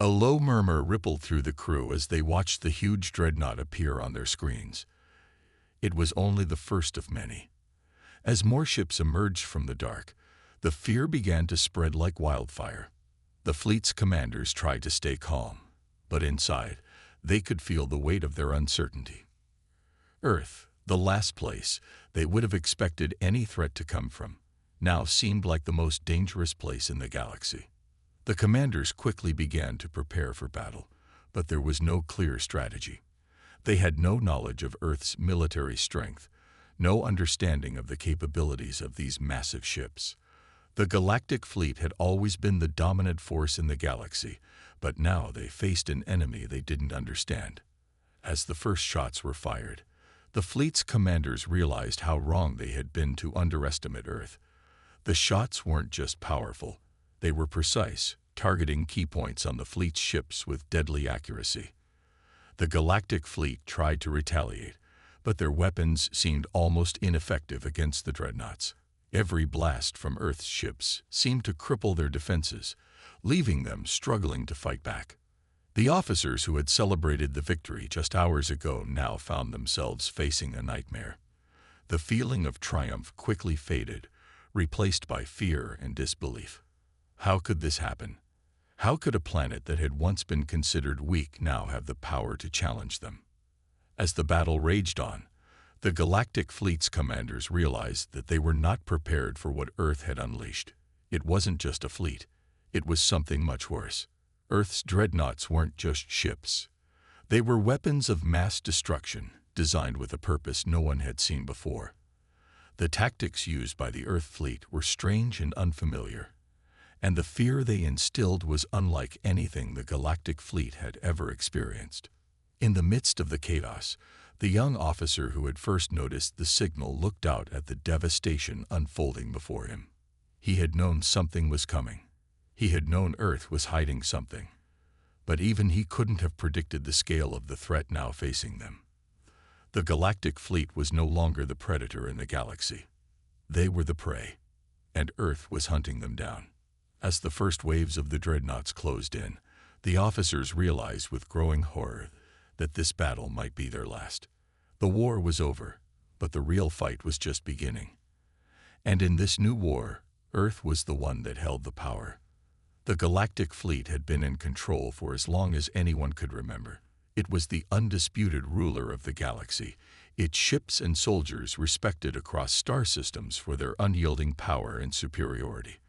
A low murmur rippled through the crew as they watched the huge dreadnought appear on their screens. It was only the first of many. As more ships emerged from the dark, the fear began to spread like wildfire. The fleet's commanders tried to stay calm, but inside, they could feel the weight of their uncertainty. Earth, the last place they would have expected any threat to come from, now seemed like the most dangerous place in the galaxy. The commanders quickly began to prepare for battle, but there was no clear strategy. They had no knowledge of Earth's military strength, no understanding of the capabilities of these massive ships. The Galactic fleet had always been the dominant force in the galaxy, but now they faced an enemy they didn't understand. As the first shots were fired, the fleet's commanders realized how wrong they had been to underestimate Earth. The shots weren't just powerful, they were precise, targeting key points on the fleet's ships with deadly accuracy. The Galactic fleet tried to retaliate, but their weapons seemed almost ineffective against the Dreadnoughts. Every blast from Earth's ships seemed to cripple their defenses, leaving them struggling to fight back. The officers who had celebrated the victory just hours ago now found themselves facing a nightmare. The feeling of triumph quickly faded, replaced by fear and disbelief. How could this happen? How could a planet that had once been considered weak now have the power to challenge them? As the battle raged on, the Galactic fleet's commanders realized that they were not prepared for what Earth had unleashed. It wasn't just a fleet. It was something much worse. Earth's dreadnoughts weren't just ships. They were weapons of mass destruction, designed with a purpose no one had seen before. The tactics used by the Earth fleet were strange and unfamiliar, and the fear they instilled was unlike anything the Galactic fleet had ever experienced. In the midst of the chaos, the young officer who had first noticed the signal looked out at the devastation unfolding before him. He had known something was coming. He had known Earth was hiding something. But even he couldn't have predicted the scale of the threat now facing them. The Galactic fleet was no longer the predator in the galaxy. They were the prey, and Earth was hunting them down. As the first waves of the Dreadnoughts closed in, the officers realized with growing horror that this battle might be their last. The war was over, but the real fight was just beginning. And in this new war, Earth was the one that held the power. The Galactic fleet had been in control for as long as anyone could remember. It was the undisputed ruler of the galaxy, its ships and soldiers respected across star systems for their unyielding power and superiority.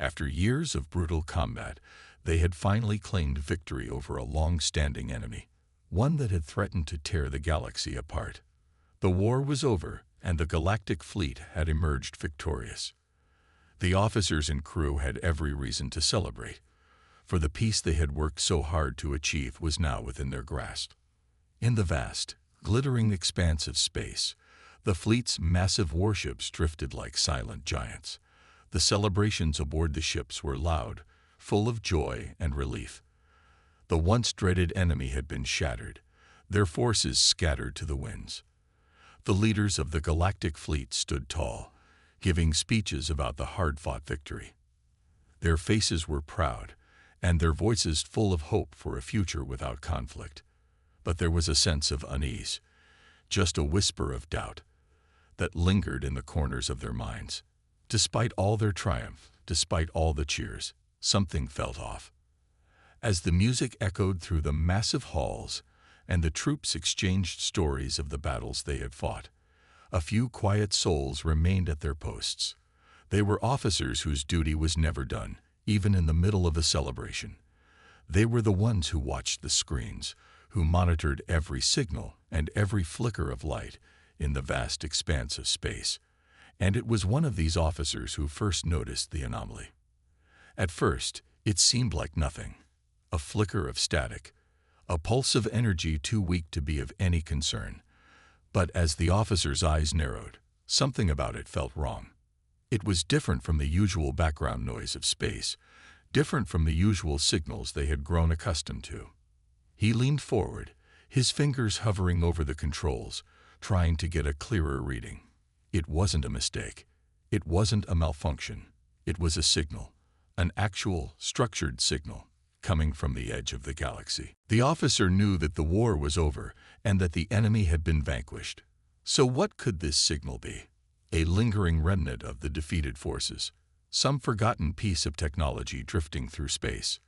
After years of brutal combat, they had finally claimed victory over a long-standing enemy, one that had threatened to tear the galaxy apart. The war was over, and the Galactic fleet had emerged victorious. The officers and crew had every reason to celebrate, for the peace they had worked so hard to achieve was now within their grasp. In the vast, glittering expanse of space, the fleet's massive warships drifted like silent giants. The celebrations aboard the ships were loud, full of joy and relief. The once dreaded enemy had been shattered, their forces scattered to the winds. The leaders of the Galactic fleet stood tall, giving speeches about the hard-fought victory. Their faces were proud, and their voices full of hope for a future without conflict. But there was a sense of unease, just a whisper of doubt, that lingered in the corners of their minds. Despite all their triumph, despite all the cheers, something felt off. As the music echoed through the massive halls and the troops exchanged stories of the battles they had fought, a few quiet souls remained at their posts. They were officers whose duty was never done, even in the middle of a celebration. They were the ones who watched the screens, who monitored every signal and every flicker of light in the vast expanse of space. And it was one of these officers who first noticed the anomaly. At first, it seemed like nothing. A flicker of static, a pulse of energy too weak to be of any concern. But as the officer's eyes narrowed, something about it felt wrong. It was different from the usual background noise of space, different from the usual signals they had grown accustomed to. He leaned forward, his fingers hovering over the controls, trying to get a clearer reading. It wasn't a mistake. It wasn't a malfunction. It was a signal, an actual, structured signal. coming from the edge of the galaxy. The officer knew that the war was over and that the enemy had been vanquished. So what could this signal be? A lingering remnant of the defeated forces, some forgotten piece of technology drifting through space.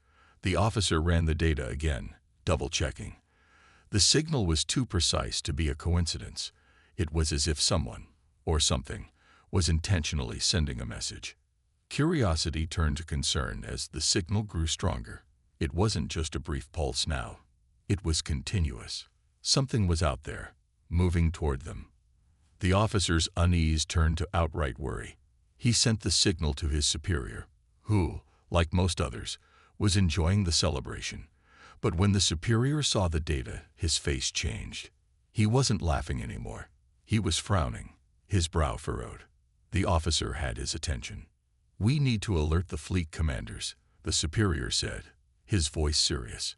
The officer ran the data again, double-checking. The signal was too precise to be a coincidence. It was as if someone, or something, was intentionally sending a message. Curiosity turned to concern as the signal grew stronger. It wasn't just a brief pulse now. It was continuous. Something was out there, moving toward them. The officer's unease turned to outright worry. He sent the signal to his superior, who, like most others, was enjoying the celebration. But when the superior saw the data, his face changed. He wasn't laughing anymore. He was frowning, his brow furrowed. The officer had his attention. "We need to alert the fleet commanders," the superior said, his voice serious.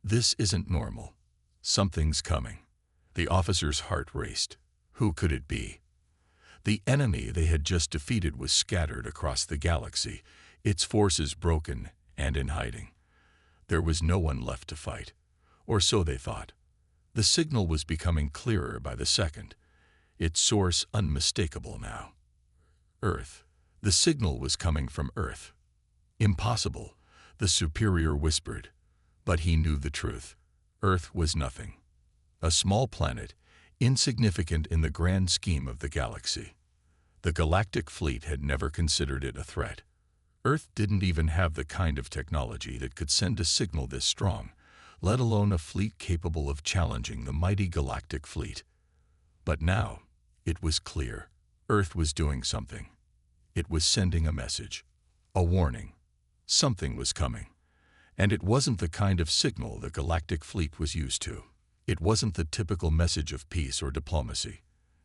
"This isn't normal. Something's coming." The officer's heart raced. Who could it be? The enemy they had just defeated was scattered across the galaxy, its forces broken and in hiding. There was no one left to fight, or so they thought. The signal was becoming clearer by the second, its source unmistakable now. Earth. The signal was coming from Earth. Impossible, the superior whispered, but he knew the truth. Earth was nothing. A small planet, insignificant in the grand scheme of the galaxy. The Galactic fleet had never considered it a threat. Earth didn't even have the kind of technology that could send a signal this strong, let alone a fleet capable of challenging the mighty Galactic fleet. But now, it was clear. Earth was doing something. It was sending a message, a warning. Something was coming. And it wasn't the kind of signal the Galactic fleet was used to. It wasn't the typical message of peace or diplomacy.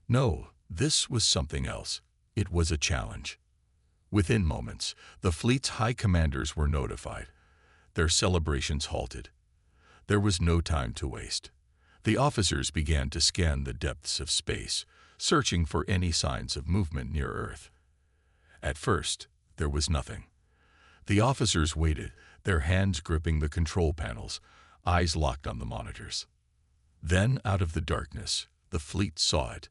No, this was something else. It was a challenge. Within moments, the fleet's high commanders were notified. Their celebrations halted. There was no time to waste. The officers began to scan the depths of space, searching for any signs of movement near Earth. At first, there was nothing. The officers waited, their hands gripping the control panels, eyes locked on the monitors. Then, out of the darkness, the fleet saw it.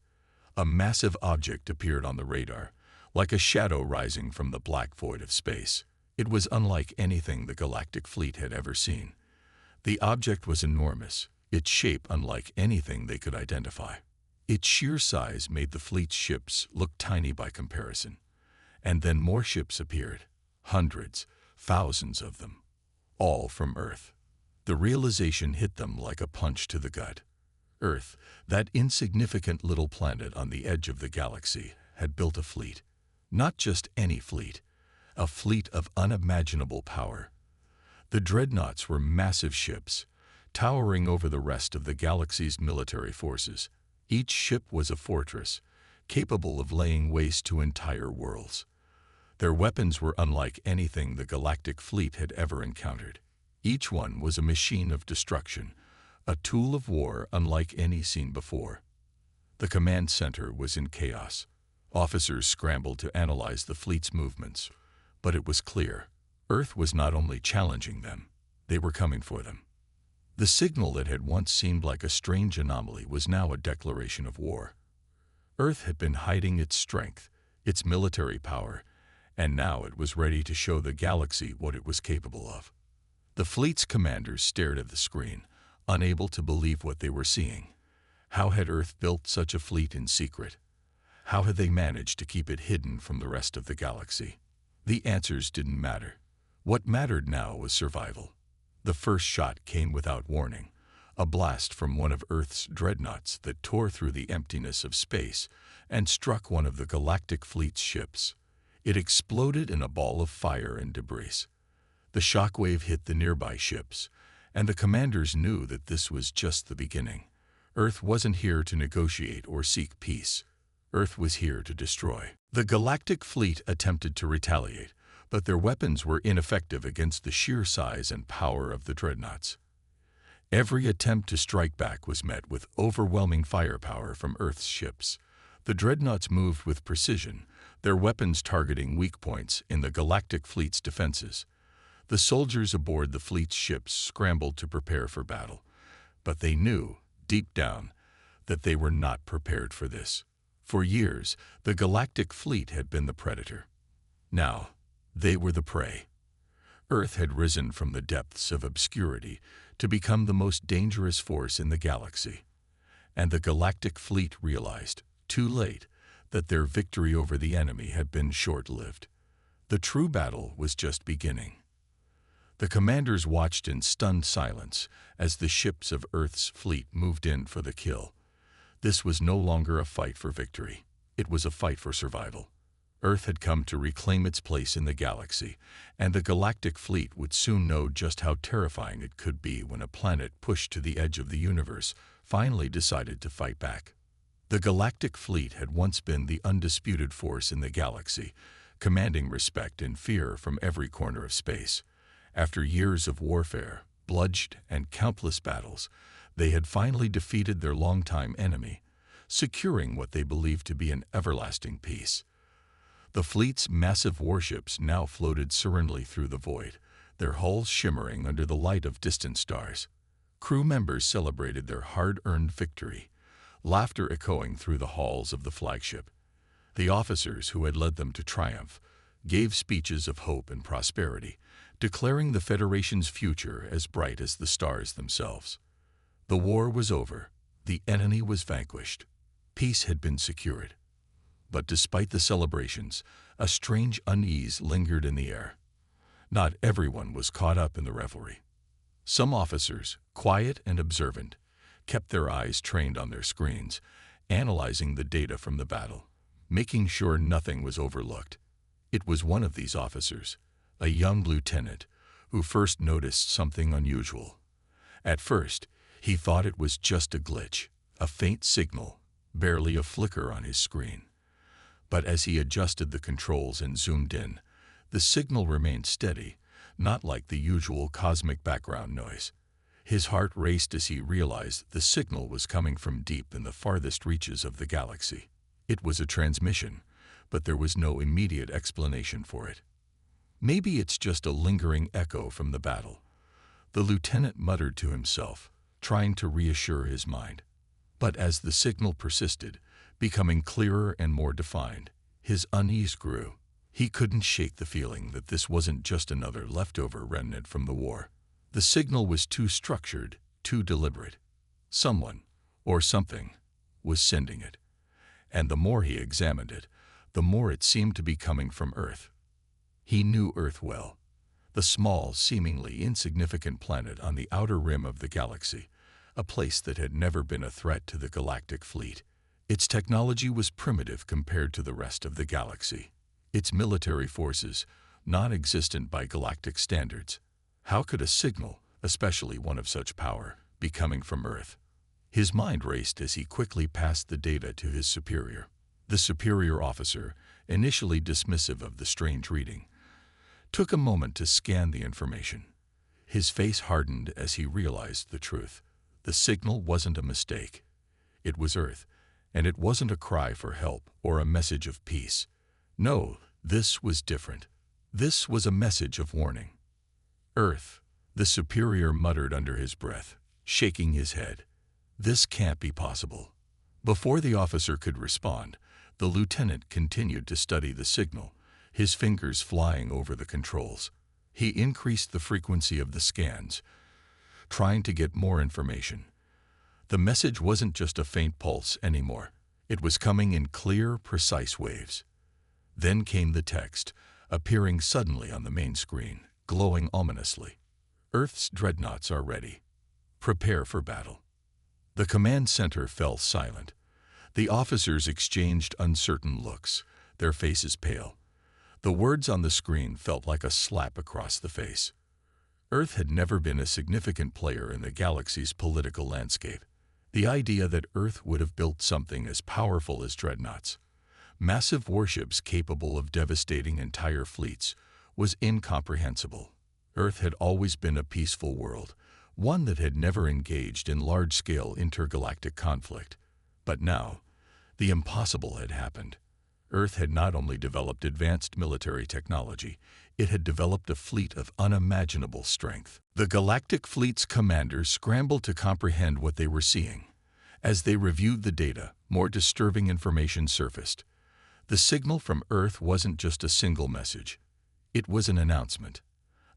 A massive object appeared on the radar, like a shadow rising from the black void of space. It was unlike anything the Galactic fleet had ever seen. The object was enormous, its shape unlike anything they could identify. Its sheer size made the fleet's ships look tiny by comparison. And then more ships appeared, hundreds, thousands of them, all from Earth. The realization hit them like a punch to the gut. Earth, that insignificant little planet on the edge of the galaxy, had built a fleet. Not just any fleet, a fleet of unimaginable power. The Dreadnoughts were massive ships, towering over the rest of the galaxy's military forces. Each ship was a fortress, capable of laying waste to entire worlds. Their weapons were unlike anything the Galactic fleet had ever encountered. Each one was a machine of destruction, a tool of war unlike any seen before. The command center was in chaos. Officers scrambled to analyze the fleet's movements, but it was clear. Earth was not only challenging them, they were coming for them. The signal that had once seemed like a strange anomaly was now a declaration of war. Earth had been hiding its strength, its military power, and now it was ready to show the galaxy what it was capable of. The fleet's commanders stared at the screen, unable to believe what they were seeing. How had Earth built such a fleet in secret? How had they managed to keep it hidden from the rest of the galaxy? The answers didn't matter. What mattered now was survival. The first shot came without warning, a blast from one of Earth's dreadnoughts that tore through the emptiness of space and struck one of the Galactic fleet's ships. It exploded in a ball of fire and debris. The shockwave hit the nearby ships, and the commanders knew that this was just the beginning. Earth wasn't here to negotiate or seek peace. Earth was here to destroy. The Galactic fleet attempted to retaliate, but their weapons were ineffective against the sheer size and power of the Dreadnoughts. Every attempt to strike back was met with overwhelming firepower from Earth's ships. The Dreadnoughts moved with precision, their weapons targeting weak points in the Galactic fleet's defenses. The soldiers aboard the fleet's ships scrambled to prepare for battle, but they knew, deep down, that they were not prepared for this. For years, the Galactic fleet had been the predator. Now, they were the prey. Earth had risen from the depths of obscurity to become the most dangerous force in the galaxy. And the Galactic fleet realized, too late, that their victory over the enemy had been short-lived. The true battle was just beginning. The commanders watched in stunned silence as the ships of Earth's fleet moved in for the kill. This was no longer a fight for victory. It was a fight for survival. Earth had come to reclaim its place in the galaxy, and the Galactic fleet would soon know just how terrifying it could be when a planet pushed to the edge of the universe finally decided to fight back. The Galactic fleet had once been the undisputed force in the galaxy, commanding respect and fear from every corner of space. After years of warfare, bloodshed, and countless battles, they had finally defeated their longtime enemy, securing what they believed to be an everlasting peace. The fleet's massive warships now floated serenely through the void, their hulls shimmering under the light of distant stars. Crew members celebrated their hard-earned victory, laughter echoing through the halls of the flagship. The officers who had led them to triumph gave speeches of hope and prosperity, declaring the Federation's future as bright as the stars themselves. The war was over. The enemy was vanquished. Peace had been secured. But despite the celebrations, a strange unease lingered in the air. Not everyone was caught up in the revelry. Some officers, quiet and observant, kept their eyes trained on their screens, analyzing the data from the battle, making sure nothing was overlooked. It was one of these officers, a young lieutenant, who first noticed something unusual. At first, he thought it was just a glitch, a faint signal, barely a flicker on his screen. But as he adjusted the controls and zoomed in, the signal remained steady, not like the usual cosmic background noise. His heart raced as he realized the signal was coming from deep in the farthest reaches of the galaxy. It was a transmission, but there was no immediate explanation for it. Maybe it's just a lingering echo from the battle, the lieutenant muttered to himself, trying to reassure his mind. But as the signal persisted, becoming clearer and more defined, his unease grew. He couldn't shake the feeling that this wasn't just another leftover remnant from the war. The signal was too structured, too deliberate. Someone, or something, was sending it. And the more he examined it, the more it seemed to be coming from Earth. He knew Earth well, the small, seemingly insignificant planet on the outer rim of the galaxy, a place that had never been a threat to the Galactic fleet. Its technology was primitive compared to the rest of the galaxy. Its military forces, non-existent by galactic standards. How could a signal, especially one of such power, be coming from Earth? His mind raced as he quickly passed the data to his superior. The superior officer, initially dismissive of the strange reading, took a moment to scan the information. His face hardened as he realized the truth. The signal wasn't a mistake. It was Earth, and it wasn't a cry for help or a message of peace. No, this was different. This was a message of warning. Earth, the superior muttered under his breath, shaking his head. This can't be possible. Before the officer could respond, the lieutenant continued to study the signal, his fingers flying over the controls. He increased the frequency of the scans, trying to get more information. The message wasn't just a faint pulse anymore. It was coming in clear, precise waves. Then came the text, appearing suddenly on the main screen, glowing ominously. Earth's dreadnoughts are ready. Prepare for battle. The command center fell silent. The officers exchanged uncertain looks, their faces pale. The words on the screen felt like a slap across the face. Earth had never been a significant player in the galaxy's political landscape. The idea that Earth would have built something as powerful as dreadnoughts, massive warships capable of devastating entire fleets, was incomprehensible. Earth had always been a peaceful world, one that had never engaged in large-scale intergalactic conflict. But now, the impossible had happened. Earth had not only developed advanced military technology, it had developed a fleet of unimaginable strength. The Galactic Fleet's commanders scrambled to comprehend what they were seeing. As they reviewed the data, more disturbing information surfaced. The signal from Earth wasn't just a single message. It was an announcement,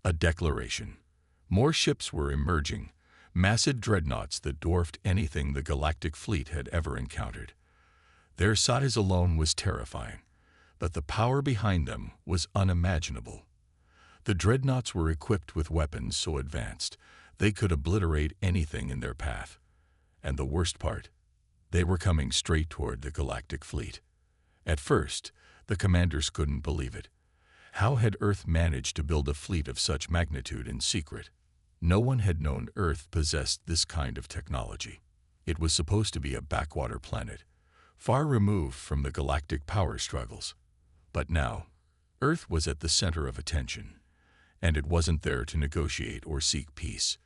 a declaration. More ships were emerging, massive dreadnoughts that dwarfed anything the Galactic Fleet had ever encountered. Their size alone was terrifying, but the power behind them was unimaginable. The dreadnoughts were equipped with weapons so advanced they could obliterate anything in their path. And the worst part, they were coming straight toward the Galactic Fleet. At first, the commanders couldn't believe it. How had Earth managed to build a fleet of such magnitude in secret? No one had known Earth possessed this kind of technology. It was supposed to be a backwater planet, far removed from the galactic power struggles. But now, Earth was at the center of attention, and it wasn't there to negotiate or seek peace.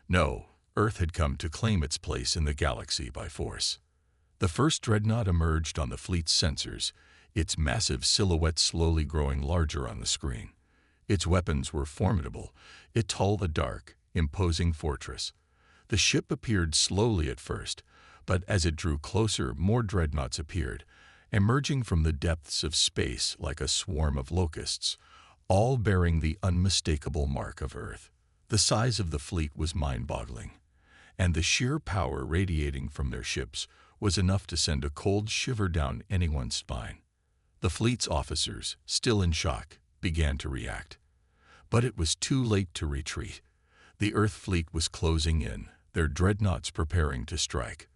No, Earth had come to claim its place in the galaxy by force. The first dreadnought emerged on the fleet's sensors, its massive silhouette slowly growing larger on the screen. Its weapons were formidable, it tall a dark, imposing fortress. The ship appeared slowly at first, but as it drew closer, more dreadnoughts appeared, emerging from the depths of space like a swarm of locusts, all bearing the unmistakable mark of Earth. The size of the fleet was mind-boggling, and the sheer power radiating from their ships was enough to send a cold shiver down anyone's spine. The fleet's officers, still in shock, began to react. But it was too late to retreat. The Earth fleet was closing in, their dreadnoughts preparing to strike.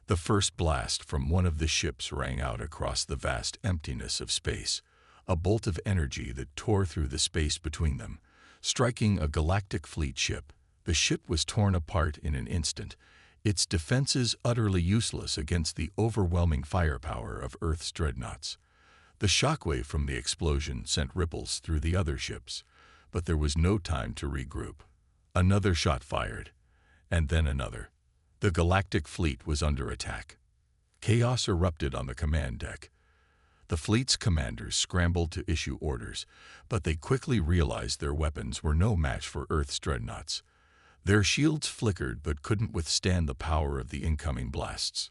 The first blast from one of the ships rang out across the vast emptiness of space, a bolt of energy that tore through the space between them, striking a Galactic Fleet ship. The ship was torn apart in an instant, its defenses utterly useless against the overwhelming firepower of Earth's dreadnoughts. The shockwave from the explosion sent ripples through the other ships, but there was no time to regroup. Another shot fired, and then another. The Galactic Fleet was under attack. Chaos erupted on the command deck. The fleet's commanders scrambled to issue orders, but they quickly realized their weapons were no match for Earth's dreadnoughts. Their shields flickered but couldn't withstand the power of the incoming blasts.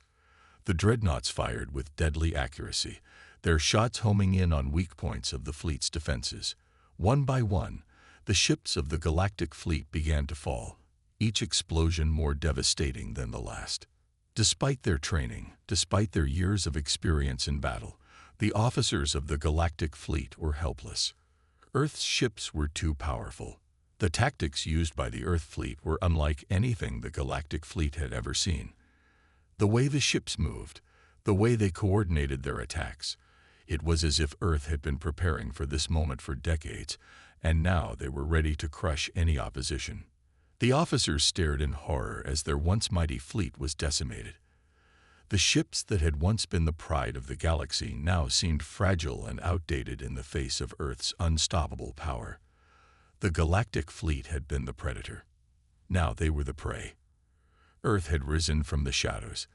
The dreadnoughts fired with deadly accuracy, their shots homing in on weak points of the fleet's defenses. One by one, the ships of the Galactic Fleet began to fall, each explosion more devastating than the last. Despite their training, despite their years of experience in battle, the officers of the Galactic Fleet were helpless. Earth's ships were too powerful. The tactics used by the Earth fleet were unlike anything the Galactic Fleet had ever seen. The way the ships moved, the way they coordinated their attacks, it was as if Earth had been preparing for this moment for decades, and now they were ready to crush any opposition. The officers stared in horror as their once mighty fleet was decimated. The ships that had once been the pride of the galaxy now seemed fragile and outdated in the face of Earth's unstoppable power. The Galactic Fleet had been the predator. Now they were the prey. Earth had risen from the shadows,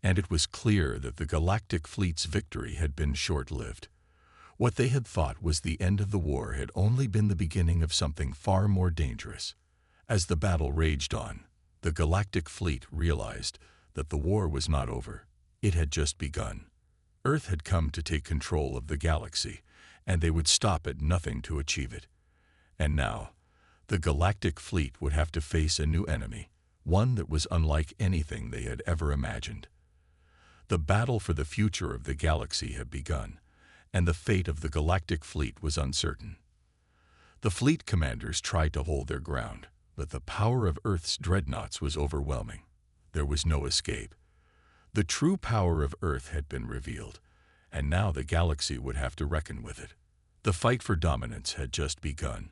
and it was clear that the Galactic Fleet's victory had been short-lived. What they had thought was the end of the war had only been the beginning of something far more dangerous. As the battle raged on, the Galactic Fleet realized that the war was not over. It had just begun. Earth had come to take control of the galaxy, and they would stop at nothing to achieve it. And now, the Galactic Fleet would have to face a new enemy, one that was unlike anything they had ever imagined. The battle for the future of the galaxy had begun, and the fate of the Galactic Fleet was uncertain. The fleet commanders tried to hold their ground, but the power of Earth's dreadnoughts was overwhelming. There was no escape. The true power of Earth had been revealed, and now the galaxy would have to reckon with it. The fight for dominance had just begun,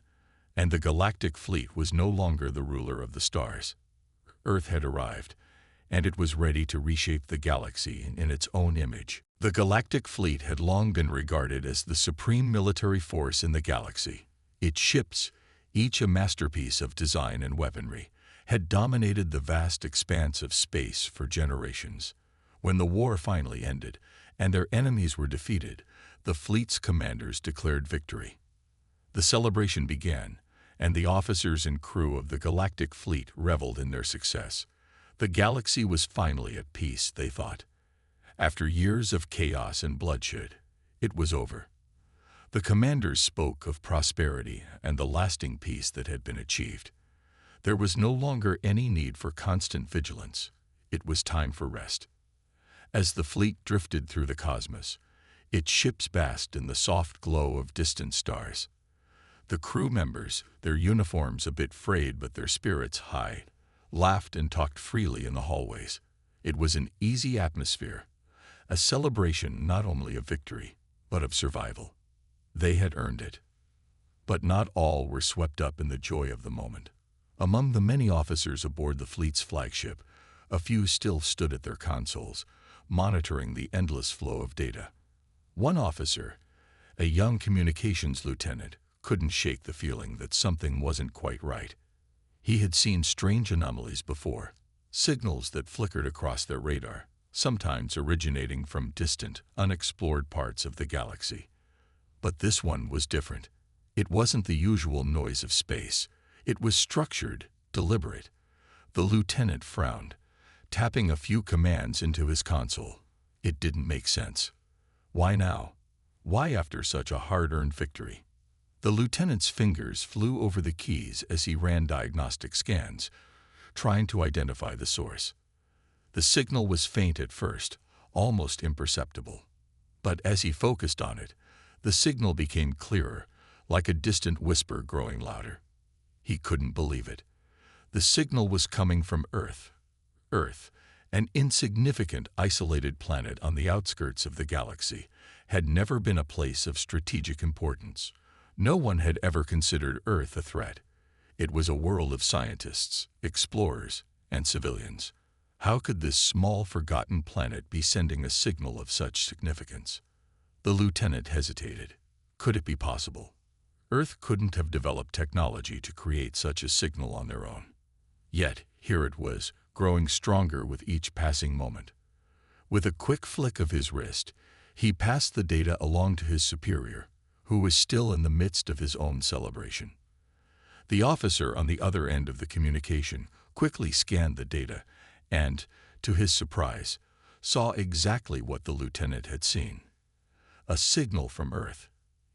and the Galactic Fleet was no longer the ruler of the stars. Earth had arrived, and it was ready to reshape the galaxy in its own image. The Galactic Fleet had long been regarded as the supreme military force in the galaxy. Its ships, each a masterpiece of design and weaponry, had dominated the vast expanse of space for generations. When the war finally ended, and their enemies were defeated, the fleet's commanders declared victory. The celebration began, and the officers and crew of the Galactic fleet reveled in their success. The galaxy was finally at peace, they thought. After years of chaos and bloodshed, it was over. The commanders spoke of prosperity and the lasting peace that had been achieved. There was no longer any need for constant vigilance. It was time for rest. As the fleet drifted through the cosmos, its ships basked in the soft glow of distant stars. The crew members, their uniforms a bit frayed but their spirits high, laughed and talked freely in the hallways. It was an easy atmosphere, a celebration not only of victory, but of survival. They had earned it. But not all were swept up in the joy of the moment. Among the many officers aboard the fleet's flagship, a few still stood at their consoles, monitoring the endless flow of data. One officer, a young communications lieutenant, couldn't shake the feeling that something wasn't quite right. He had seen strange anomalies before, signals that flickered across their radar, sometimes originating from distant, unexplored parts of the galaxy. But this one was different. It wasn't the usual noise of space. It was structured, deliberate. The lieutenant frowned, tapping a few commands into his console. It didn't make sense. Why now? Why after such a hard-earned victory? The lieutenant's fingers flew over the keys as he ran diagnostic scans, trying to identify the source. The signal was faint at first, almost imperceptible. But as he focused on it, the signal became clearer, like a distant whisper growing louder. He couldn't believe it. The signal was coming from Earth. Earth, an insignificant, isolated planet on the outskirts of the galaxy, had never been a place of strategic importance. No one had ever considered Earth a threat. It was a world of scientists, explorers, and civilians. How could this small, forgotten planet be sending a signal of such significance? The lieutenant hesitated. Could it be possible? Earth couldn't have developed technology to create such a signal on their own. Yet, here it was, growing stronger with each passing moment. With a quick flick of his wrist, he passed the data along to his superior, who was still in the midst of his own celebration. The officer on the other end of the communication quickly scanned the data and, to his surprise, saw exactly what the lieutenant had seen. A signal from Earth.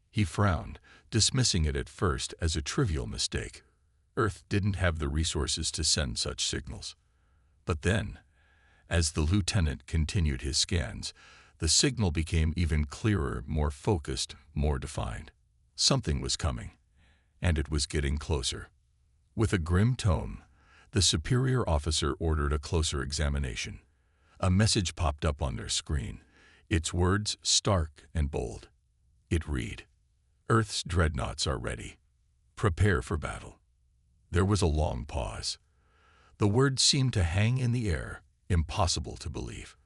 He frowned, dismissing it at first as a trivial mistake. Earth didn't have the resources to send such signals. But then, as the lieutenant continued his scans, the signal became even clearer, more focused, more defined. Something was coming, and it was getting closer. With a grim tone, the superior officer ordered a closer examination. A message popped up on their screen, its words stark and bold. It read, "Earth's dreadnoughts are ready. Prepare for battle." There was a long pause. The words seemed to hang in the air, impossible to believe.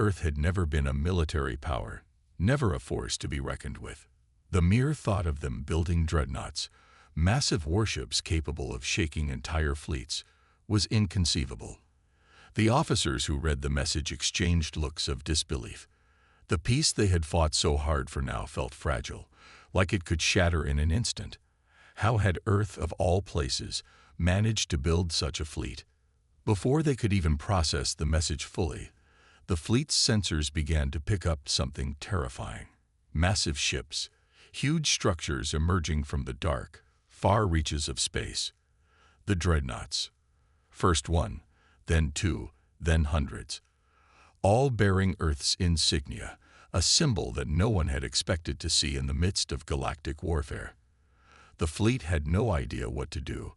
Earth had never been a military power, never a force to be reckoned with. The mere thought of them building dreadnoughts, massive warships capable of shaking entire fleets, was inconceivable. The officers who read the message exchanged looks of disbelief. The peace they had fought so hard for now felt fragile, like it could shatter in an instant. How had Earth, of all places, managed to build such a fleet? Before they could even process the message fully, the fleet's sensors began to pick up something terrifying. Massive ships, huge structures emerging from the dark, far reaches of space. The dreadnoughts. First one, then two, then hundreds. All bearing Earth's insignia, a symbol that no one had expected to see in the midst of galactic warfare. The fleet had no idea what to do,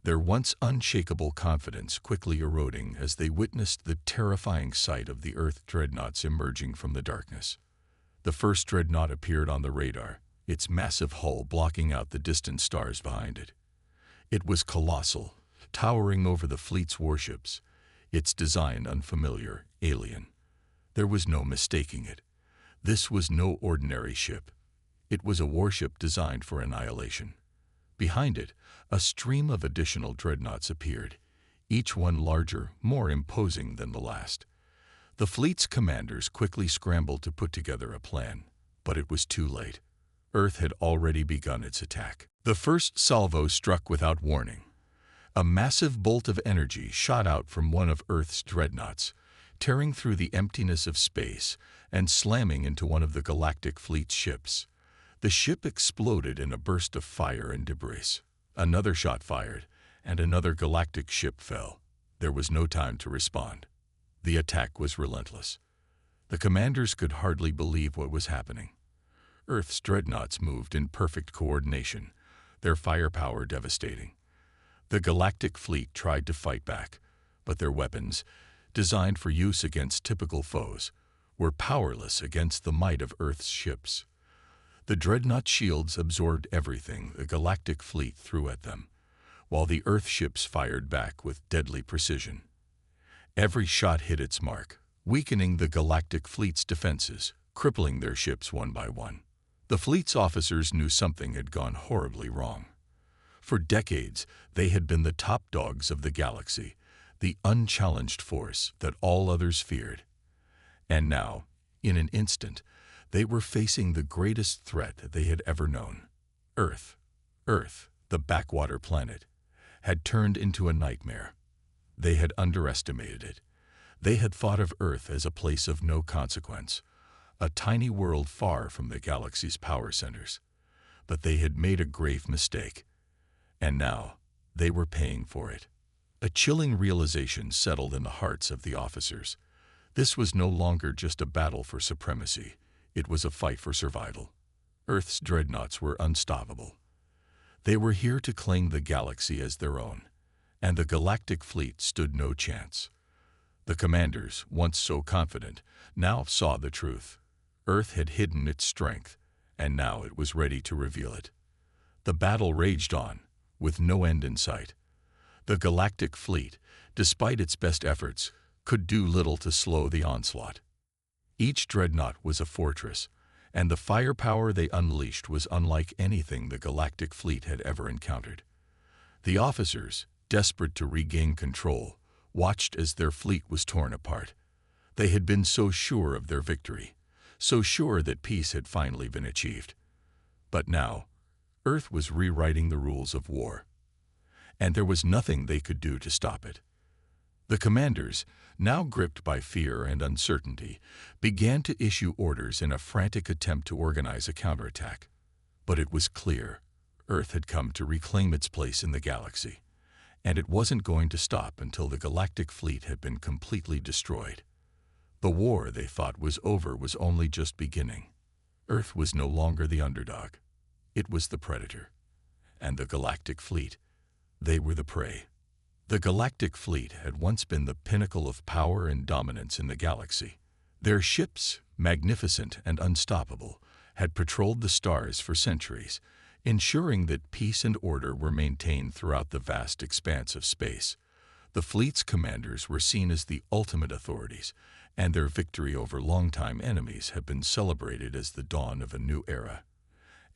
their once unshakable confidence quickly eroding as they witnessed the terrifying sight of the Earth dreadnoughts emerging from the darkness. The first dreadnought appeared on the radar, its massive hull blocking out the distant stars behind it. It was colossal, towering over the fleet's warships, its design unfamiliar, alien. There was no mistaking it. This was no ordinary ship. It was a warship designed for annihilation. Behind it, a stream of additional dreadnoughts appeared, each one larger, more imposing than the last. The fleet's commanders quickly scrambled to put together a plan, but it was too late. Earth had already begun its attack. The first salvo struck without warning. A massive bolt of energy shot out from one of Earth's dreadnoughts, tearing through the emptiness of space and slamming into one of the Galactic Fleet's ships. The ship exploded in a burst of fire and debris. Another shot fired, and another Galactic ship fell. There was no time to respond. The attack was relentless. The commanders could hardly believe what was happening. Earth's dreadnoughts moved in perfect coordination, their firepower devastating. The Galactic Fleet tried to fight back, but their weapons, designed for use against typical foes, were powerless against the might of Earth's ships. The dreadnought shields absorbed everything the Galactic Fleet threw at them, while the Earth ships fired back with deadly precision. Every shot hit its mark, weakening the Galactic Fleet's defenses, crippling their ships one by one. The fleet's officers knew something had gone horribly wrong. For decades, they had been the top dogs of the galaxy, the unchallenged force that all others feared. And now, in an instant, they were facing the greatest threat they had ever known. Earth, the backwater planet, had turned into a nightmare. They had underestimated it. They had thought of Earth as a place of no consequence, a tiny world far from the galaxy's power centers. But they had made a grave mistake. And now, they were paying for it. A chilling realization settled in the hearts of the officers. This was no longer just a battle for supremacy. It was a fight for survival. Earth's dreadnoughts were unstoppable. They were here to claim the galaxy as their own, and the Galactic Fleet stood no chance. The commanders, once so confident, now saw the truth. Earth had hidden its strength, and now it was ready to reveal it. The battle raged on, with no end in sight. The Galactic Fleet, despite its best efforts, could do little to slow the onslaught. Each dreadnought was a fortress, and the firepower they unleashed was unlike anything the Galactic Fleet had ever encountered. The officers, desperate to regain control, watched as their fleet was torn apart. They had been so sure of their victory, so sure that peace had finally been achieved. But now, Earth was rewriting the rules of war, and there was nothing they could do to stop it. The commanders, now gripped by fear and uncertainty, began to issue orders in a frantic attempt to organize a counterattack. But it was clear, Earth had come to reclaim its place in the galaxy, and it wasn't going to stop until the Galactic Fleet had been completely destroyed. The war they thought was over was only just beginning. Earth was no longer the underdog. It was the predator. And the Galactic Fleet, they were the prey. The Galactic Fleet had once been the pinnacle of power and dominance in the galaxy. Their ships, magnificent and unstoppable, had patrolled the stars for centuries, ensuring that peace and order were maintained throughout the vast expanse of space. The fleet's commanders were seen as the ultimate authorities, and their victory over longtime enemies had been celebrated as the dawn of a new era,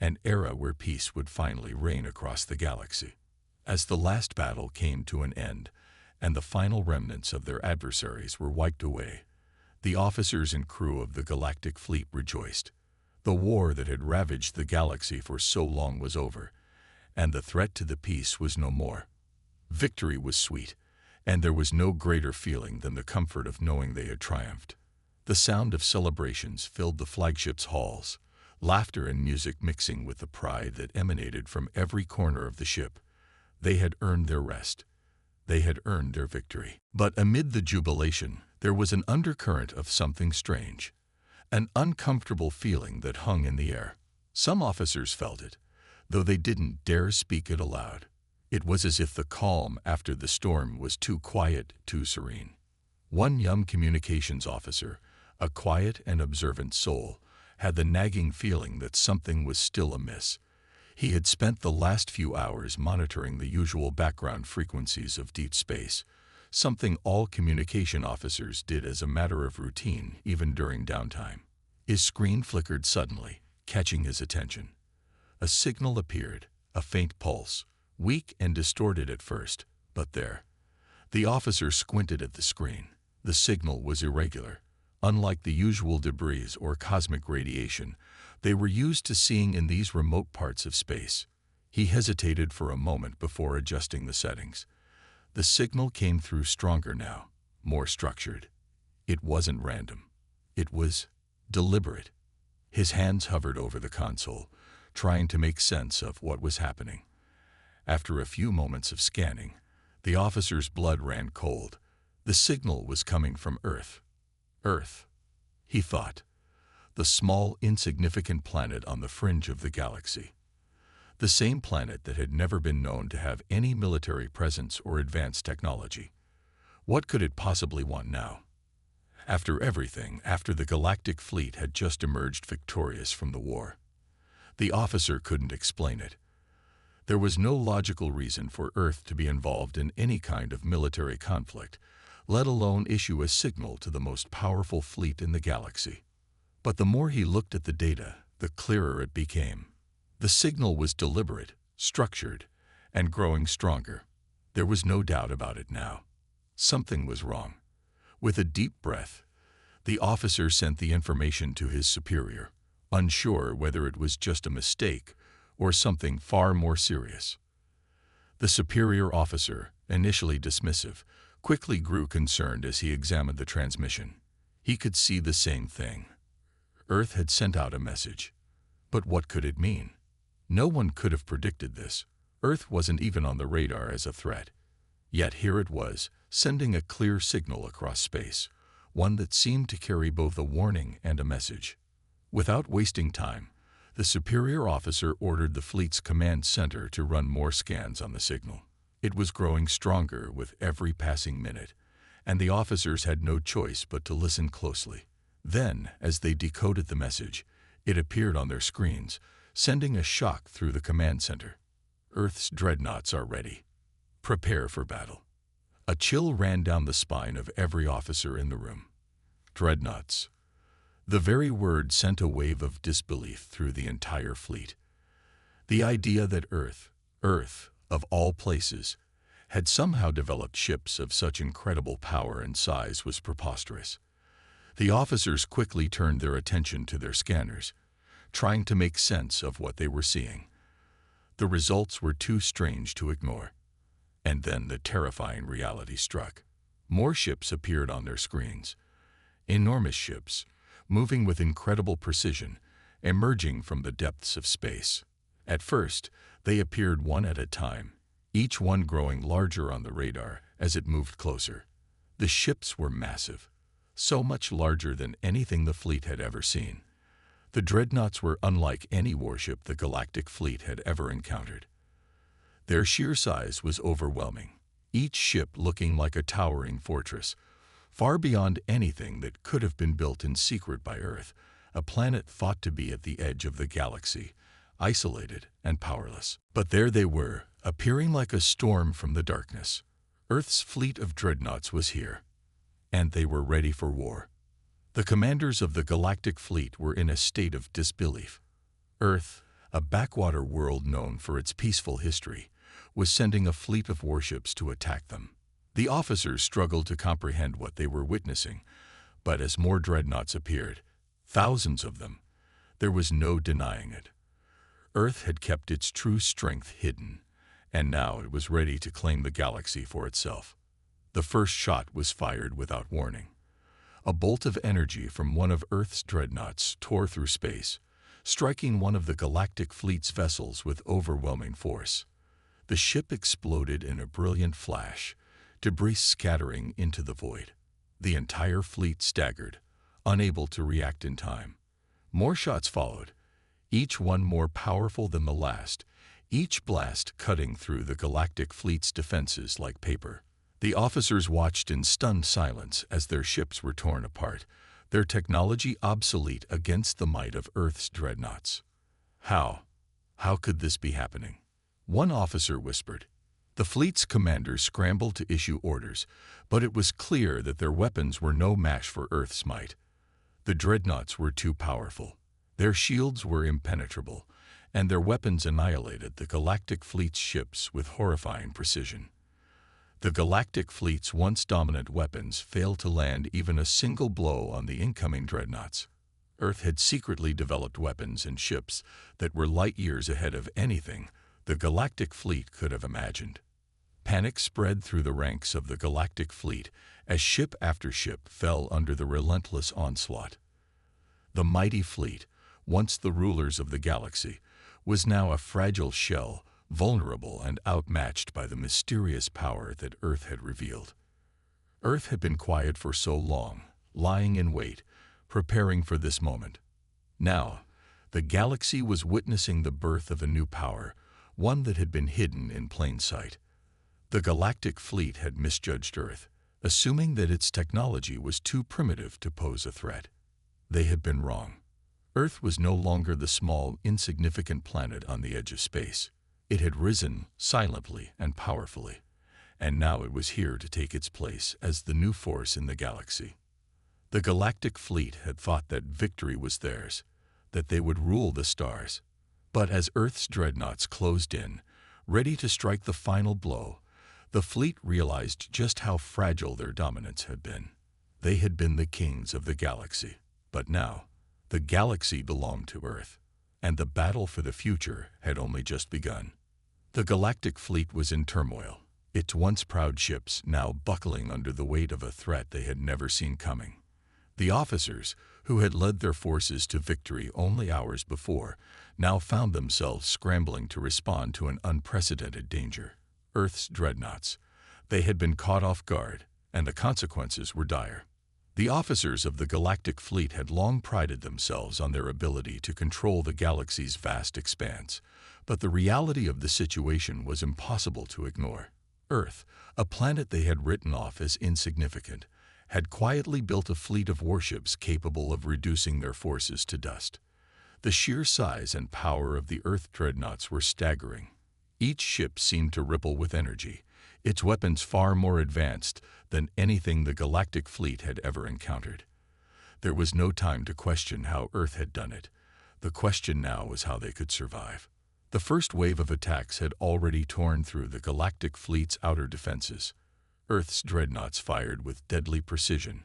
an era where peace would finally reign across the galaxy. As the last battle came to an end, and the final remnants of their adversaries were wiped away, the officers and crew of the Galactic Fleet rejoiced. The war that had ravaged the galaxy for so long was over, and the threat to the peace was no more. Victory was sweet, and there was no greater feeling than the comfort of knowing they had triumphed. The sound of celebrations filled the flagship's halls, laughter and music mixing with the pride that emanated from every corner of the ship. They had earned their rest. They had earned their victory. But amid the jubilation, there was an undercurrent of something strange, an uncomfortable feeling that hung in the air. Some officers felt it, though they didn't dare speak it aloud. It was as if the calm after the storm was too quiet, too serene. One young communications officer, a quiet and observant soul, had the nagging feeling that something was still amiss. He had spent the last few hours monitoring the usual background frequencies of deep space, something all communication officers did as a matter of routine even during downtime. His screen flickered suddenly, catching his attention. A signal appeared, a faint pulse, weak and distorted at first, but there. The officer squinted at the screen. The signal was irregular. Unlike the usual debris or cosmic radiation they were used to seeing in these remote parts of space. He hesitated for a moment before adjusting the settings. The signal came through stronger now, more structured. It wasn't random. It was deliberate. His hands hovered over the console, trying to make sense of what was happening. After a few moments of scanning, the officer's blood ran cold. The signal was coming from Earth. Earth, he thought. The small, insignificant planet on the fringe of the galaxy. The same planet that had never been known to have any military presence or advanced technology. What could it possibly want now? After everything, after the Galactic fleet had just emerged victorious from the war. The officer couldn't explain it. There was no logical reason for Earth to be involved in any kind of military conflict, let alone issue a signal to the most powerful fleet in the galaxy. But the more he looked at the data, the clearer it became. The signal was deliberate, structured, and growing stronger. There was no doubt about it now. Something was wrong. With a deep breath, the officer sent the information to his superior, unsure whether it was just a mistake or something far more serious. The superior officer, initially dismissive, quickly grew concerned as he examined the transmission. He could see the same thing. Earth had sent out a message. But what could it mean? No one could have predicted this. Earth wasn't even on the radar as a threat. Yet here it was, sending a clear signal across space, one that seemed to carry both a warning and a message. Without wasting time, the superior officer ordered the fleet's command center to run more scans on the signal. It was growing stronger with every passing minute, and the officers had no choice but to listen closely. Then, as they decoded the message, it appeared on their screens, sending a shock through the command center. Earth's dreadnoughts are ready. Prepare for battle. A chill ran down the spine of every officer in the room. Dreadnoughts. The very word sent a wave of disbelief through the entire fleet. The idea that Earth, of all places, had somehow developed ships of such incredible power and size was preposterous. The officers quickly turned their attention to their scanners, trying to make sense of what they were seeing. The results were too strange to ignore. And then the terrifying reality struck. More ships appeared on their screens. Enormous ships, moving with incredible precision, emerging from the depths of space. At first, they appeared one at a time, each one growing larger on the radar as it moved closer. The ships were massive, so much larger than anything the fleet had ever seen. The dreadnoughts were unlike any warship the Galactic fleet had ever encountered. Their sheer size was overwhelming, each ship looking like a towering fortress, far beyond anything that could have been built in secret by Earth, a planet thought to be at the edge of the galaxy, isolated and powerless. But there they were, appearing like a storm from the darkness. Earth's fleet of dreadnoughts was here, and they were ready for war. The commanders of the Galactic fleet were in a state of disbelief. Earth, a backwater world known for its peaceful history, was sending a fleet of warships to attack them. The officers struggled to comprehend what they were witnessing, but as more dreadnoughts appeared, thousands of them, there was no denying it. Earth had kept its true strength hidden, and now it was ready to claim the galaxy for itself. The first shot was fired without warning. A bolt of energy from one of Earth's dreadnoughts tore through space, striking one of the Galactic fleet's vessels with overwhelming force. The ship exploded in a brilliant flash, debris scattering into the void. The entire fleet staggered, unable to react in time. More shots followed, each one more powerful than the last, each blast cutting through the Galactic fleet's defenses like paper. The officers watched in stunned silence as their ships were torn apart, their technology obsolete against the might of Earth's dreadnoughts. How could this be happening? One officer whispered. The fleet's commanders scrambled to issue orders, but it was clear that their weapons were no match for Earth's might. The dreadnoughts were too powerful. Their shields were impenetrable, and their weapons annihilated the Galactic fleet's ships with horrifying precision. The Galactic fleet's once dominant weapons failed to land even a single blow on the incoming dreadnoughts. Earth had secretly developed weapons and ships that were light years ahead of anything the Galactic fleet could have imagined. Panic spread through the ranks of the Galactic fleet as ship after ship fell under the relentless onslaught. The mighty fleet, once the rulers of the galaxy, was now a fragile shell, vulnerable and outmatched by the mysterious power that Earth had revealed. Earth had been quiet for so long, lying in wait, preparing for this moment. Now, the galaxy was witnessing the birth of a new power, one that had been hidden in plain sight. The Galactic fleet had misjudged Earth, assuming that its technology was too primitive to pose a threat. They had been wrong. Earth was no longer the small, insignificant planet on the edge of space. It had risen silently and powerfully, and now it was here to take its place as the new force in the galaxy. The Galactic fleet had thought that victory was theirs, that they would rule the stars. But as Earth's dreadnoughts closed in, ready to strike the final blow, the fleet realized just how fragile their dominance had been. They had been the kings of the galaxy, but now, the galaxy belonged to Earth, and the battle for the future had only just begun. The Galactic fleet was in turmoil, its once proud ships now buckling under the weight of a threat they had never seen coming. The officers, who had led their forces to victory only hours before, now found themselves scrambling to respond to an unprecedented danger. Earth's dreadnoughts. They had been caught off guard, and the consequences were dire. The officers of the Galactic fleet had long prided themselves on their ability to control the galaxy's vast expanse, but the reality of the situation was impossible to ignore. Earth, a planet they had written off as insignificant, had quietly built a fleet of warships capable of reducing their forces to dust. The sheer size and power of the Earth dreadnoughts were staggering. Each ship seemed to ripple with energy, its weapons far more advanced than anything the Galactic fleet had ever encountered. There was no time to question how Earth had done it. The question now was how they could survive. The first wave of attacks had already torn through the Galactic fleet's outer defenses. Earth's dreadnoughts fired with deadly precision,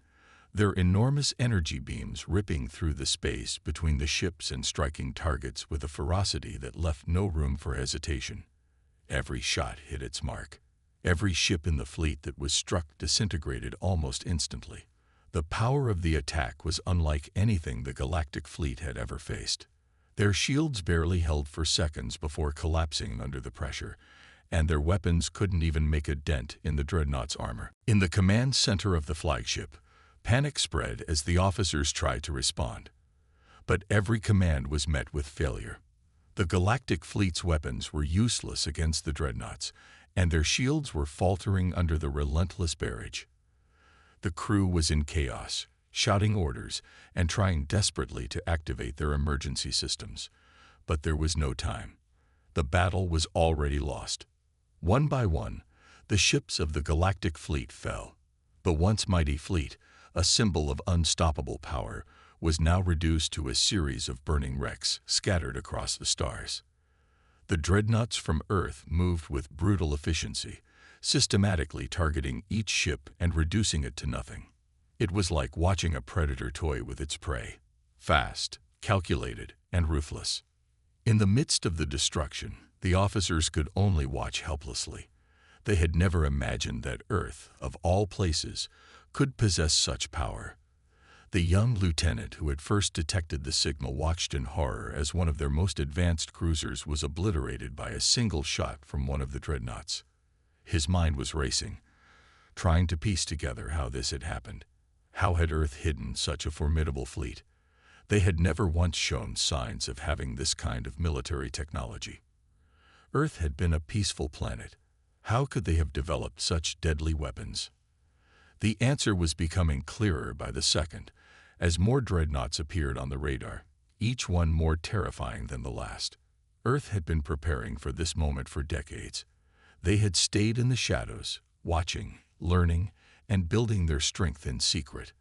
their enormous energy beams ripping through the space between the ships and striking targets with a ferocity that left no room for hesitation. Every shot hit its mark. Every ship in the fleet that was struck disintegrated almost instantly. The power of the attack was unlike anything the Galactic fleet had ever faced. Their shields barely held for seconds before collapsing under the pressure, and their weapons couldn't even make a dent in the dreadnought's armor. In the command center of the flagship, panic spread as the officers tried to respond. But every command was met with failure. The Galactic fleet's weapons were useless against the dreadnoughts, and their shields were faltering under the relentless barrage. The crew was in chaos, shouting orders and trying desperately to activate their emergency systems. But there was no time. The battle was already lost. One by one, the ships of the Galactic fleet fell. The once mighty fleet, a symbol of unstoppable power, was now reduced to a series of burning wrecks scattered across the stars. The dreadnoughts from Earth moved with brutal efficiency, systematically targeting each ship and reducing it to nothing. It was like watching a predator toy with its prey, fast, calculated, and ruthless. In the midst of the destruction, the officers could only watch helplessly. They had never imagined that Earth, of all places, could possess such power. The young lieutenant who had first detected the signal watched in horror as one of their most advanced cruisers was obliterated by a single shot from one of the dreadnoughts. His mind was racing, trying to piece together how this had happened. How had Earth hidden such a formidable fleet? They had never once shown signs of having this kind of military technology. Earth had been a peaceful planet. How could they have developed such deadly weapons? The answer was becoming clearer by the second, as more dreadnoughts appeared on the radar, each one more terrifying than the last. Earth had been preparing for this moment for decades. They had stayed in the shadows, watching, learning, and building their strength in secret.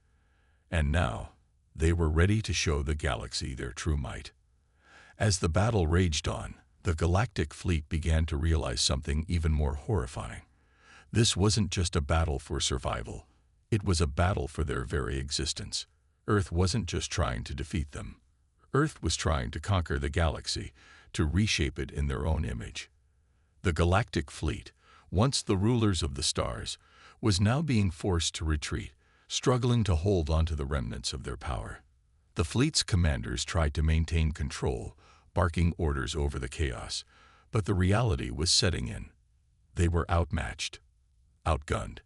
And now, they were ready to show the galaxy their true might. As the battle raged on, the Galactic fleet began to realize something even more horrifying. This wasn't just a battle for survival. It was a battle for their very existence. Earth wasn't just trying to defeat them. Earth was trying to conquer the galaxy, to reshape it in their own image. The Galactic Fleet, once the rulers of the stars, was now being forced to retreat, struggling to hold onto the remnants of their power. The fleet's commanders tried to maintain control, barking orders over the chaos, but the reality was setting in. They were outmatched, outgunned,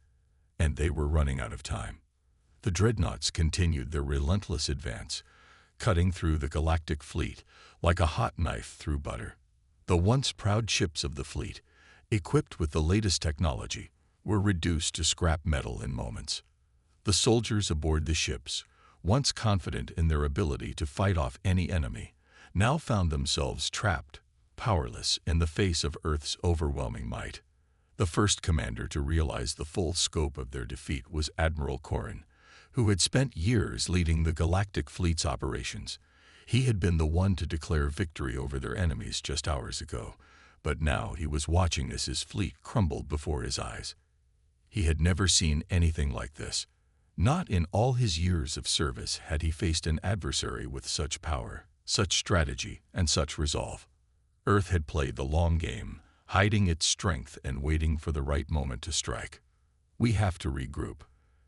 and they were running out of time. The Dreadnoughts continued their relentless advance, cutting through the Galactic Fleet like a hot knife through butter. The once proud ships of the fleet, equipped with the latest technology, were reduced to scrap metal in moments. The soldiers aboard the ships, once confident in their ability to fight off any enemy, now found themselves trapped, powerless in the face of Earth's overwhelming might. The first commander to realize the full scope of their defeat was Admiral Corrin, who had spent years leading the Galactic Fleet's operations. He had been the one to declare victory over their enemies just hours ago, but now he was watching as his fleet crumbled before his eyes. He had never seen anything like this. Not in all his years of service had he faced an adversary with such power, such strategy, and such resolve. Earth had played the long game, hiding its strength and waiting for the right moment to strike. "We have to regroup,"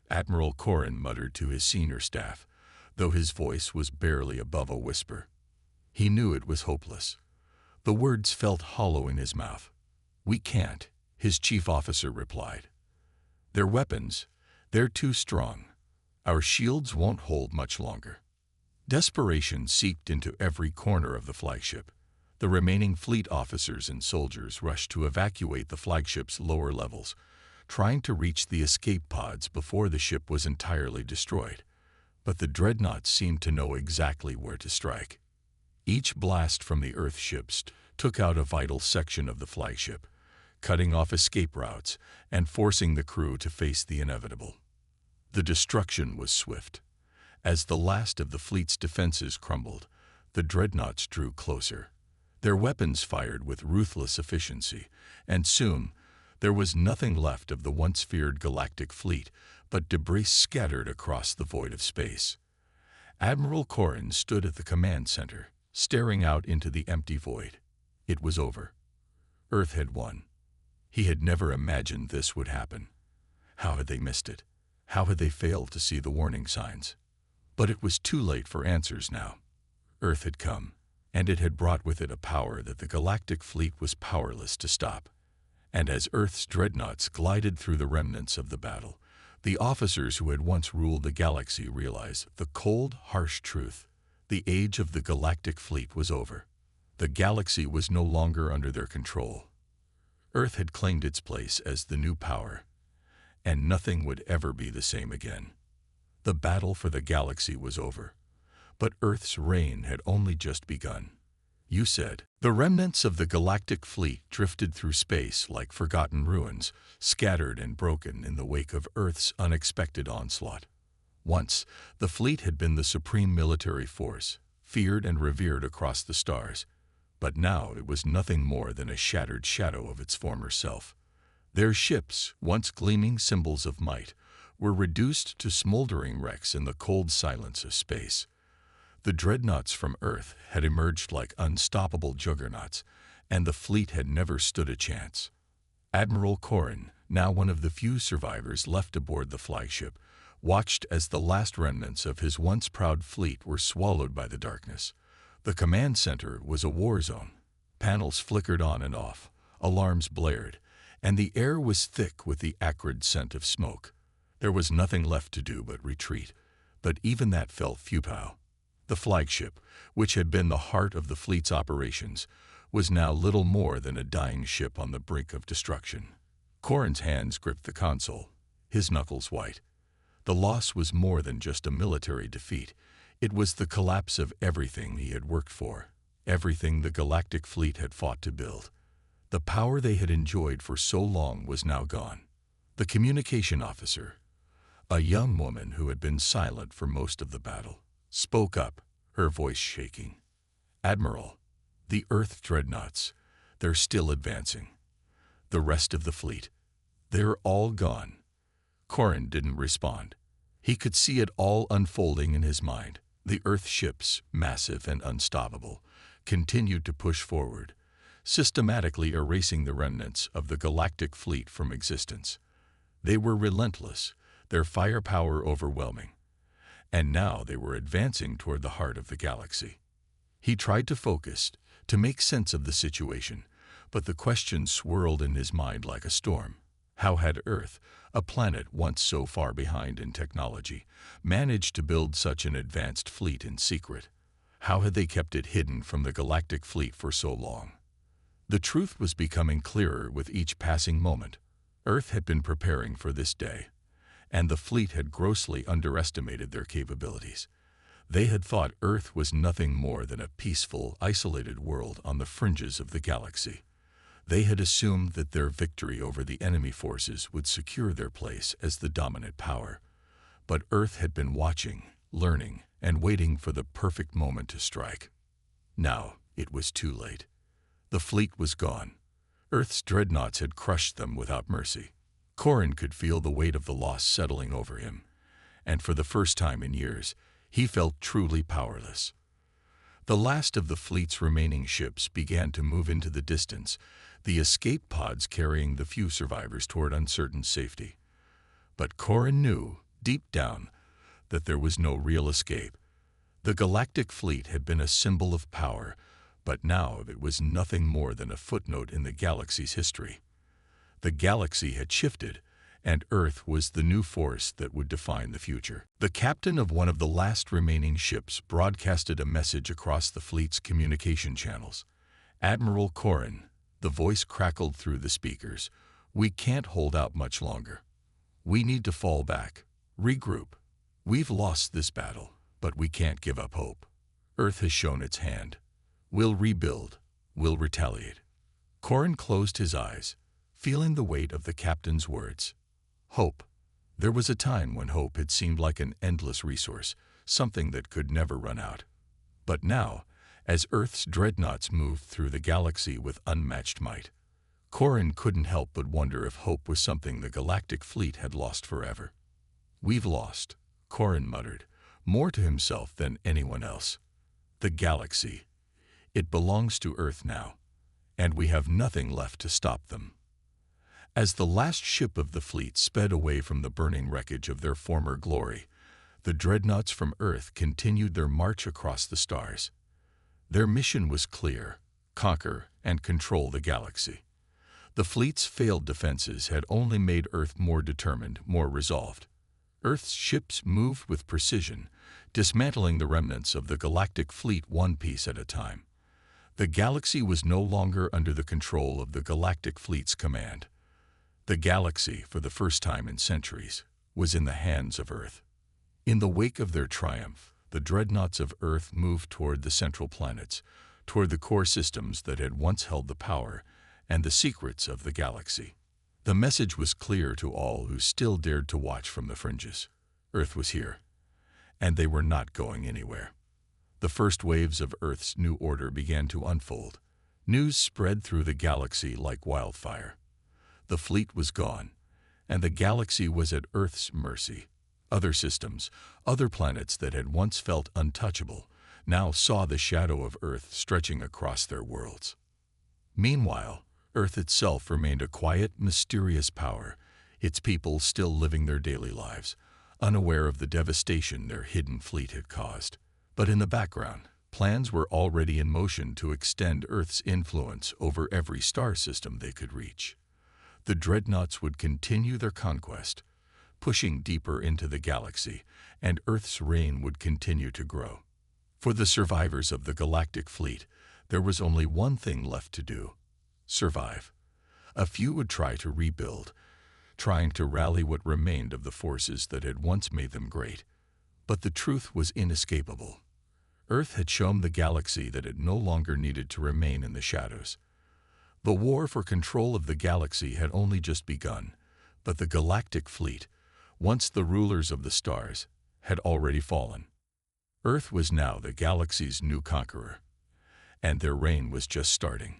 Admiral Corrin muttered to his senior staff, though his voice was barely above a whisper. He knew it was hopeless. The words felt hollow in his mouth. "We can't," his chief officer replied. "Their weapons, they're too strong. Our shields won't hold much longer." Desperation seeped into every corner of the flagship. The remaining fleet officers and soldiers rushed to evacuate the flagship's lower levels, trying to reach the escape pods before the ship was entirely destroyed. But the Dreadnoughts seemed to know exactly where to strike. Each blast from the Earth ships took out a vital section of the flagship, cutting off escape routes and forcing the crew to face the inevitable. The destruction was swift. As the last of the fleet's defenses crumbled, the Dreadnoughts drew closer. Their weapons fired with ruthless efficiency, and soon there was nothing left of the once feared Galactic Fleet but debris scattered across the void of space. Admiral Corrin stood at the command center, staring out into the empty void. It was over. Earth had won. He had never imagined this would happen. How had they missed it? How had they failed to see the warning signs? But it was too late for answers now. Earth had come, and it had brought with it a power that the Galactic Fleet was powerless to stop. And as Earth's dreadnoughts glided through the remnants of the battle, the officers who had once ruled the galaxy realized the cold, harsh truth. The age of the Galactic Fleet was over. The galaxy was no longer under their control. Earth had claimed its place as the new power, and nothing would ever be the same again. The battle for the galaxy was over, but Earth's reign had only just begun. You said, the remnants of the Galactic Fleet drifted through space like forgotten ruins, scattered and broken in the wake of Earth's unexpected onslaught. Once, the fleet had been the supreme military force, feared and revered across the stars, but now it was nothing more than a shattered shadow of its former self. Their ships, once gleaming symbols of might, were reduced to smoldering wrecks in the cold silence of space. The dreadnoughts from Earth had emerged like unstoppable juggernauts, and the fleet had never stood a chance. Admiral Corrin, now one of the few survivors left aboard the flagship, watched as the last remnants of his once proud fleet were swallowed by the darkness. The command center was a war zone. Panels flickered on and off, alarms blared, and the air was thick with the acrid scent of smoke. There was nothing left to do but retreat, but even that felt futile. The flagship, which had been the heart of the fleet's operations, was now little more than a dying ship on the brink of destruction. Corrin's hands gripped the console, his knuckles white. The loss was more than just a military defeat. It was the collapse of everything he had worked for, everything the Galactic Fleet had fought to build. The power they had enjoyed for so long was now gone. The communication officer, a young woman who had been silent for most of the battle, spoke up, her voice shaking. "Admiral, the Earth dreadnoughts, they're still advancing. The rest of the fleet, they're all gone." Corrin didn't respond. He could see it all unfolding in his mind. The Earth ships, massive and unstoppable, continued to push forward, systematically erasing the remnants of the galactic fleet from existence. They were relentless, their firepower overwhelming, and now they were advancing toward the heart of the galaxy. He tried to focus, to make sense of the situation, but the question swirled in his mind like a storm. How had Earth, a planet once so far behind in technology, managed to build such an advanced fleet in secret? How had they kept it hidden from the galactic fleet for so long? The truth was becoming clearer with each passing moment. Earth had been preparing for this day, and the fleet had grossly underestimated their capabilities. They had thought Earth was nothing more than a peaceful, isolated world on the fringes of the galaxy. They had assumed that their victory over the enemy forces would secure their place as the dominant power. But Earth had been watching, learning, and waiting for the perfect moment to strike. Now it was too late. The fleet was gone. Earth's dreadnoughts had crushed them without mercy. Corrin could feel the weight of the loss settling over him, and for the first time in years, he felt truly powerless. The last of the fleet's remaining ships began to move into the distance, the escape pods carrying the few survivors toward uncertain safety. But Corrin knew, deep down, that there was no real escape. The galactic fleet had been a symbol of power, but now it was nothing more than a footnote in the galaxy's history. The galaxy had shifted, and Earth was the new force that would define the future. The captain of one of the last remaining ships broadcasted a message across the fleet's communication channels. "Admiral Corrin," the voice crackled through the speakers, "we can't hold out much longer. We need to fall back, regroup. We've lost this battle, but we can't give up hope. Earth has shown its hand. We'll rebuild. We'll retaliate." Corrin closed his eyes, feeling the weight of the captain's words. Hope. There was a time when hope had seemed like an endless resource, something that could never run out. But now, as Earth's dreadnoughts moved through the galaxy with unmatched might, Corrin couldn't help but wonder if hope was something the galactic fleet had lost forever. "We've lost," Corrin muttered, more to himself than anyone else. "The galaxy. It belongs to Earth now, and we have nothing left to stop them." As the last ship of the fleet sped away from the burning wreckage of their former glory, the dreadnoughts from Earth continued their march across the stars. Their mission was clear: conquer and control the galaxy. The fleet's failed defenses had only made Earth more determined, more resolved. Earth's ships moved with precision, dismantling the remnants of the galactic fleet one piece at a time. The galaxy was no longer under the control of the galactic fleet's command. The galaxy, for the first time in centuries, was in the hands of Earth. In the wake of their triumph, the dreadnoughts of Earth moved toward the central planets, toward the core systems that had once held the power and the secrets of the galaxy. The message was clear to all who still dared to watch from the fringes. Earth was here, and they were not going anywhere. The first waves of Earth's new order began to unfold. News spread through the galaxy like wildfire. The fleet was gone, and the galaxy was at Earth's mercy. Other systems, other planets that had once felt untouchable, now saw the shadow of Earth stretching across their worlds. Meanwhile, Earth itself remained a quiet, mysterious power, its people still living their daily lives, unaware of the devastation their hidden fleet had caused. But in the background, plans were already in motion to extend Earth's influence over every star system they could reach. The dreadnoughts would continue their conquest, pushing deeper into the galaxy, and Earth's reign would continue to grow. For the survivors of the galactic fleet, there was only one thing left to do: survive. A few would try to rebuild, trying to rally what remained of the forces that had once made them great. But the truth was inescapable. Earth had shown the galaxy that it no longer needed to remain in the shadows. The war for control of the galaxy had only just begun, but the galactic fleet, once the rulers of the stars, had already fallen. Earth was now the galaxy's new conqueror, and their reign was just starting.